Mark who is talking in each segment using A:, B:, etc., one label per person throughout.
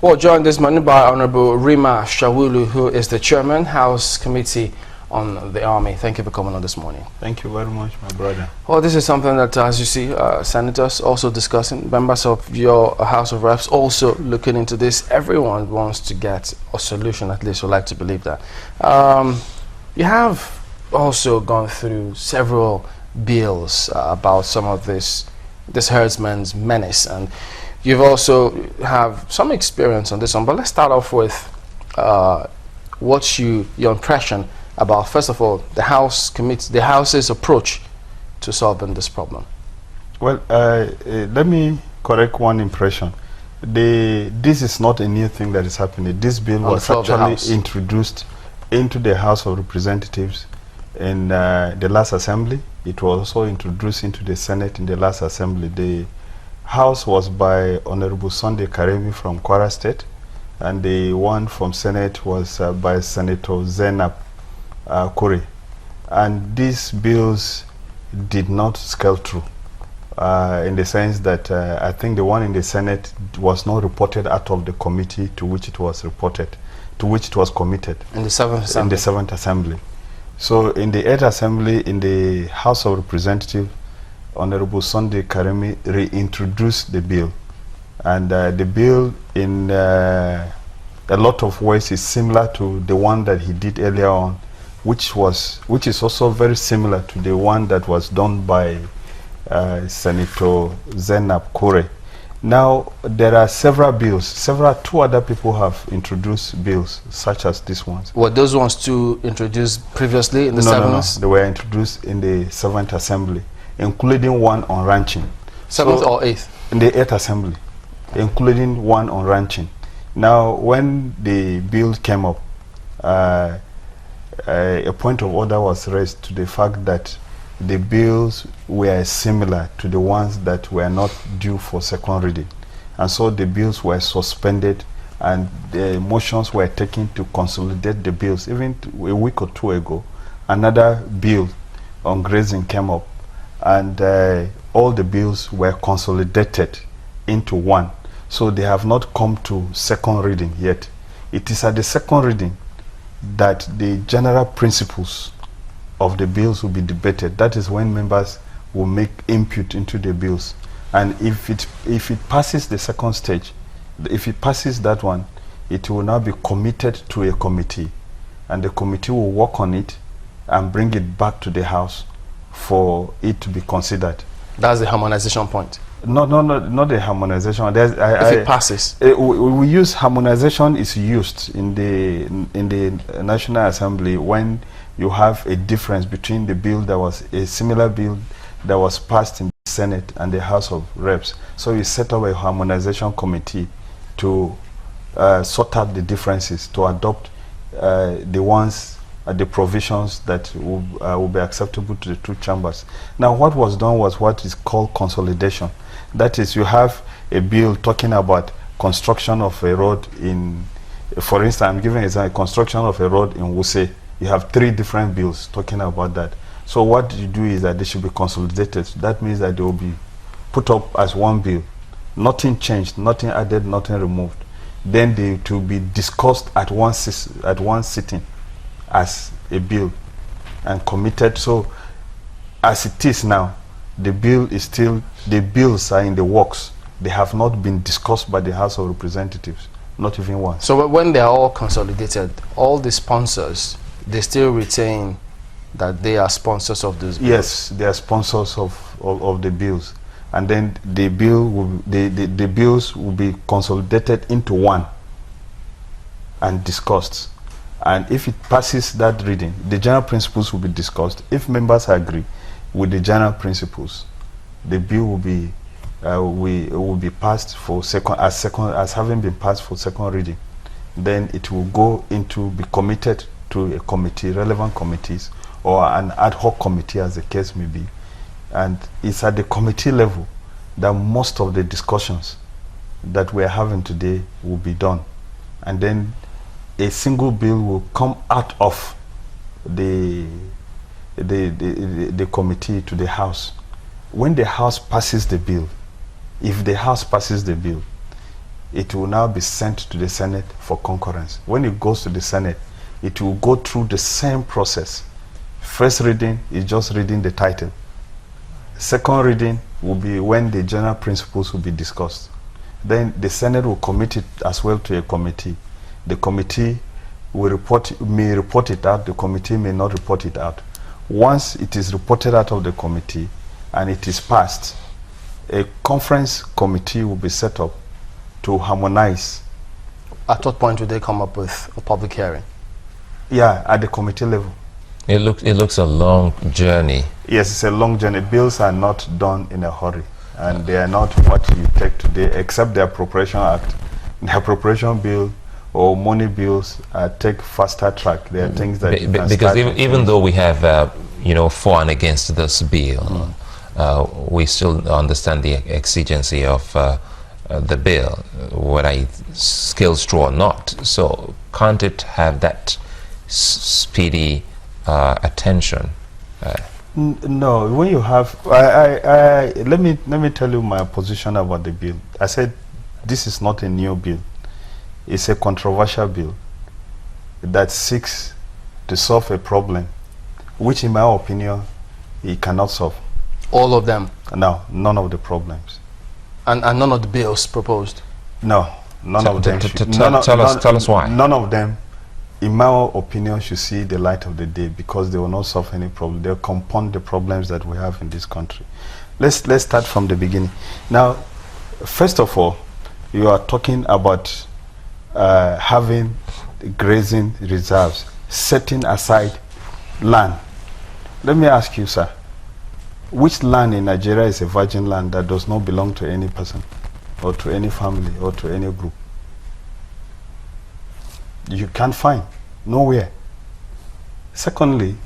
A: Well, joined this morning by Honorable Rima Shawulu, who is the Chairman, House Committee on the Army. Thank you for coming on this morning.
B: Thank you very much, my brother.
A: Well, this is something that, as you see, senators also discussing, members of your House of Reps also looking into this. Everyone wants to get a solution, at least would like to believe that. You have also gone through several bills about some of this herdsman's menace, and you've also have some experience on this one. But let's start off with your impression about, first of all, the House's approach to solving this problem.
B: Well, let me correct one impression. This is not a new thing that is happening. This bill was actually introduced into the House of Representatives in the last assembly. It was also introduced into the Senate in the last assembly. The House was by Honorable Sunday Karemi from Kwara State, and the one from Senate was by Senator Zainab Kure. And these bills did not scale through in the sense that I think the one in the Senate was not reported out of the committee to which it was reported, to which it was committed.
A: In the 7th Assembly.
B: In the 7th Assembly. So in the 8th Assembly, in the House of Representatives, Honorable Sunday Karemi reintroduced the bill, and the bill in a lot of ways is similar to the one that he did earlier on, which is also very similar to the one that was done by Senator Zainab Kure. Now there are several bills. Two other people have introduced bills such as this one.
A: Were those ones to introduce previously in the 7th?
B: No, they were introduced in the 7th Assembly, including one on ranching.
A: 7th or 8th?
B: In the 8th Assembly, including one on ranching. Now, when the bill came up, a point of order was raised to the fact that the bills were similar to the ones that were not due for second reading. And so the bills were suspended and the motions were taken to consolidate the bills. Even a week or two ago, another bill on grazing came up, and all the bills were consolidated into one. So they have not come to second reading yet. It is at the second reading that the general principles of the bills will be debated. That is when members will make input into the bills. And if it passes the second stage, if it passes that one, it will now be committed to a committee, and the committee will work on it and bring it back to the House for it to be considered.
A: That's the harmonization point.
B: No, not the harmonization.
A: If it passes,
B: we use harmonization is used in the National Assembly when you have a difference between the bill that was a similar bill that was passed in the Senate and the House of Reps. So you set up a harmonization committee to sort out the differences, to adopt the provisions that will be acceptable to the two chambers. Now, what was done was what is called consolidation. That is, you have a bill talking about construction of a road in, for instance, I'm giving an example, construction of a road in Wuse. You have 3 different bills talking about that. So what you do is that they should be consolidated. That means that they will be put up as one bill. Nothing changed, nothing added, nothing removed. Then they to be discussed at one sitting as a bill and committed. So as it is now, the bills are in the works. They have not been discussed by the House of Representatives, not even once.
A: So when they are all consolidated, all the sponsors, they still retain that they are sponsors of those bills?
B: Yes, they are sponsors of the bills. And then the bills will be consolidated into one and discussed. And if it passes that reading, the general principles will be discussed. If members agree with the general principles, the bill will be passed for as having been passed for second reading. Then it will go into be committed to a committee, relevant committees, or an ad hoc committee, as the case may be. And it's at the committee level that most of the discussions that we're having today will be done. And then a single bill will come out of the committee to the House. When the House passes the bill, if the House passes the bill, it will now be sent to the Senate for concurrence. When it goes to the Senate, it will go through the same process. First reading is just reading the title. Second reading will be when the general principles will be discussed. Then the Senate will commit it as well to a committee. The committee may report it out, the committee may not report it out. Once it is reported out of the committee and it is passed, a conference committee will be set up to harmonize.
A: At what point would they come up with a public hearing?
B: Yeah, at the committee level.
C: It looks a long journey.
B: Yes, it's a long journey. Bills are not done in a hurry, and they are not what you take today, except the Appropriation Act. The Appropriation Bill or money bills take faster track. There are things that you can
C: because
B: start
C: even though we have for and against this bill, we still understand the exigency of the bill, whether it's skills true or not. So can't it have that speedy attention?
B: No, when you have, let me tell you my position about the bill. I said this is not a new bill. It's a controversial bill that seeks to solve a problem, which in my opinion, it cannot solve.
A: All of them?
B: No, none of the problems.
A: And none of the bills proposed?
B: No, none of them.
C: Tell us why.
B: None of them, in my opinion, should see the light of the day, because they will not solve any problem. They'll compound the problems that we have in this country. Let's start from the beginning. Now, first of all, you are talking about having grazing reserves, setting aside land. Let me ask you, sir, which land in Nigeria is a virgin land that does not belong to any person or to any family or to any group? You can't find, nowhere. Secondly,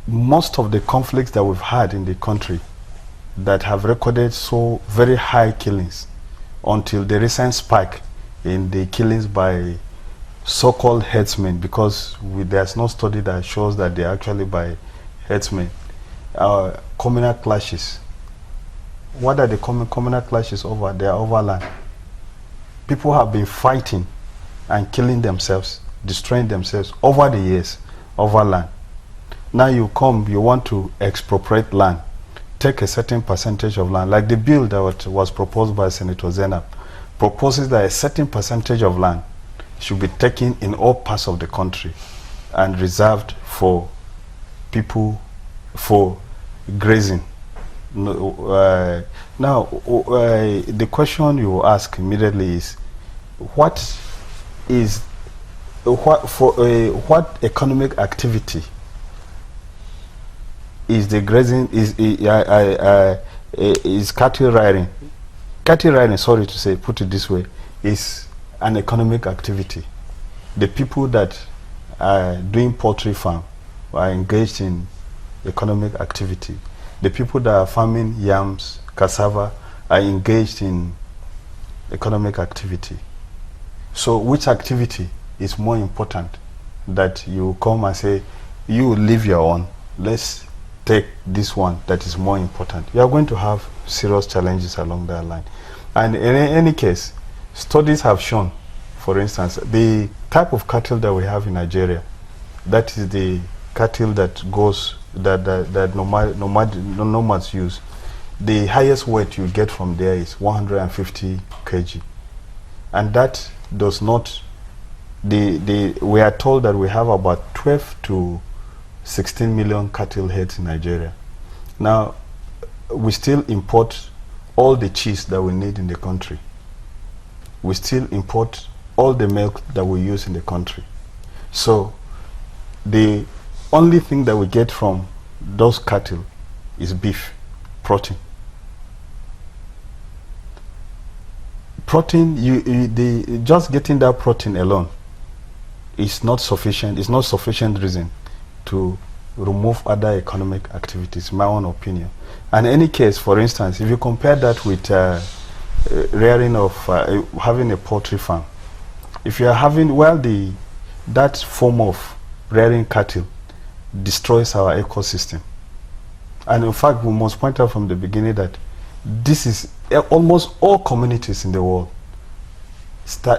B: most of the conflicts that we've had in the country that have recorded so very high killings, until the recent spike in the killings by so-called herdsmen, because there's no study that shows that they're actually by herdsmen, communal clashes. What are the communal clashes over? They are over land. People have been fighting and killing themselves, destroying themselves over the years, over land. Now you want to expropriate land, take a certain percentage of land, like the bill that was proposed by Senator Zainab, proposes that a certain percentage of land should be taken in all parts of the country and reserved for people for grazing. Now, the question you ask immediately is, what economic activity is the grazing is cattle riding? Cattle riding, sorry to say, put it this way, is an economic activity. The people that are doing poultry farm are engaged in economic activity. The people that are farming yams, cassava, are engaged in economic activity. So which activity is more important that you come and say, you leave your own, let's take this one that is more important? You are going to have serious challenges along that line. And in any case, studies have shown, for instance, the type of cattle that we have in Nigeria, that is the cattle that nomads use. The highest weight you get from there is 150 kg. And that does not, we are told that we have about 12 to 16 million cattle heads in Nigeria. Now, we still import all the cheese that we need in the country. We still import all the milk that we use in the country. So, the only thing that we get from those cattle is beef, protein. Protein, just getting that protein alone is not sufficient. It's not sufficient reason to remove other economic activities, my own opinion. And in any case, for instance, if you compare that with rearing of having a poultry farm, if you are having, that form of rearing cattle destroys our ecosystem. And in fact, we must point out from the beginning that this is almost all communities in the world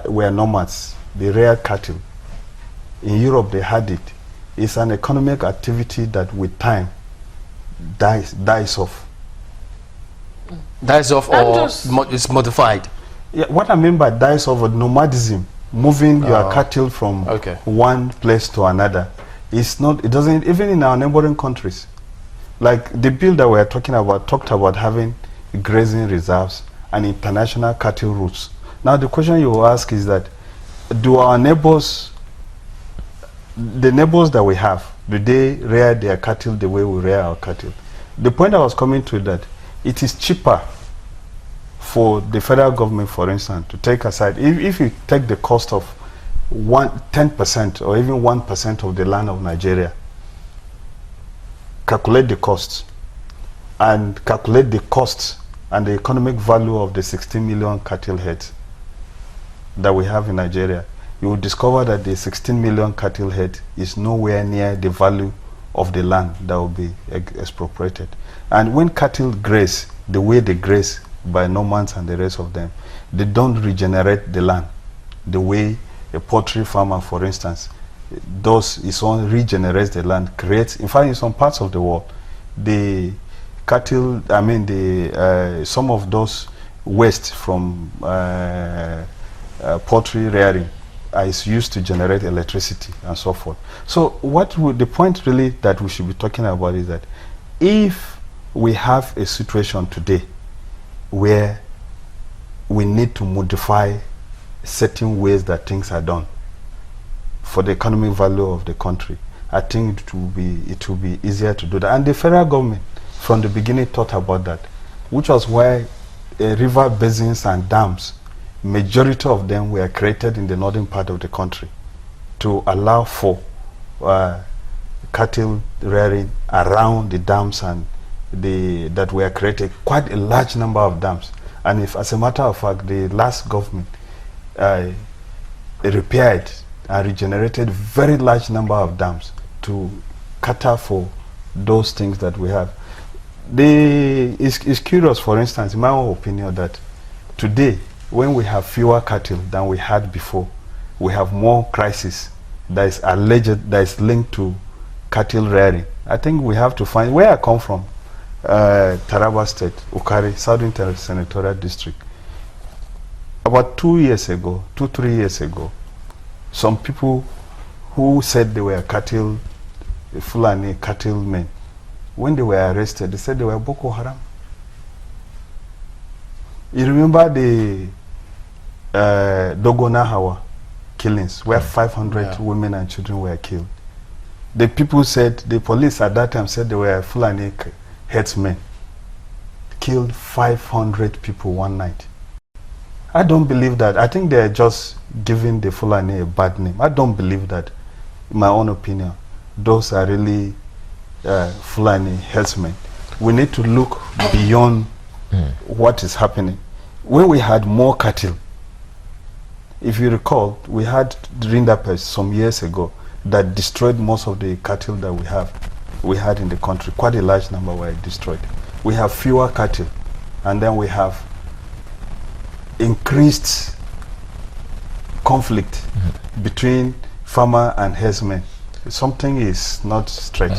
B: were nomads. They reared cattle. In Europe, they had it. It's an economic activity that with time dies off.
A: Dies off, or it's modified?
B: Yeah, what I mean by dies off, nomadism, moving your cattle from one place to another. It's not, it doesn't, even in our neighboring countries. Like the bill that we're talking about talked about having grazing reserves and international cattle routes. Now the question you will ask is that, do our neighbors, the neighbors that we have, do they rear their cattle the way we rear our cattle? The point I was coming to is that it is cheaper for the federal government, for instance, to take aside, if you take the cost of 10% or even 1% of the land of Nigeria, calculate the costs, and calculate the costs and the economic value of the 16 million cattle heads that we have in Nigeria, you will discover that the 16 million cattle head is nowhere near the value of the land that will be expropriated. And when cattle graze the way they graze by nomads and the rest of them, they don't regenerate the land the way a poultry farmer, for instance, does. His own regenerates the land, creates, in fact, in some parts of the world, the cattle, I mean, the some of those waste from poultry rearing is used to generate electricity and so forth. So what the point really that we should be talking about is that if we have a situation today where we need to modify certain ways that things are done for the economic value of the country, I think it will be easier to do that. And the federal government from the beginning thought about that, which was why river basins and dams, majority of them were created in the northern part of the country to allow for cattle rearing around the dams, and that were created quite a large number of dams. And if, as a matter of fact, the last government repaired and regenerated very large number of dams to cater for those things that we have. It's curious, for instance, in my own opinion, that today, when we have fewer cattle than we had before, we have more crisis that is alleged, that is linked to cattle rearing. I think we have to find, where I come from, Taraba State, Ukari, Southern Senatorial District. About 3 years ago, some people who said they were cattle, Fulani cattlemen, when they were arrested, they said they were Boko Haram. You remember the Dogonahawa killings, where 500 women and children were killed. The people said, the police at that time said they were Fulani herdsmen, killed 500 people one night. I don't believe that. I think they're just giving the Fulani a bad name. I don't believe that, in my own opinion. Those are really Fulani herdsmen. We need to look beyond what is happening. When we had more cattle, if you recall, we had Rindapest some years ago that destroyed most of the cattle that we had in the country. Quite a large number were destroyed. We have fewer cattle, and then we have increased conflict between farmer and herdsmen. Something is not straight.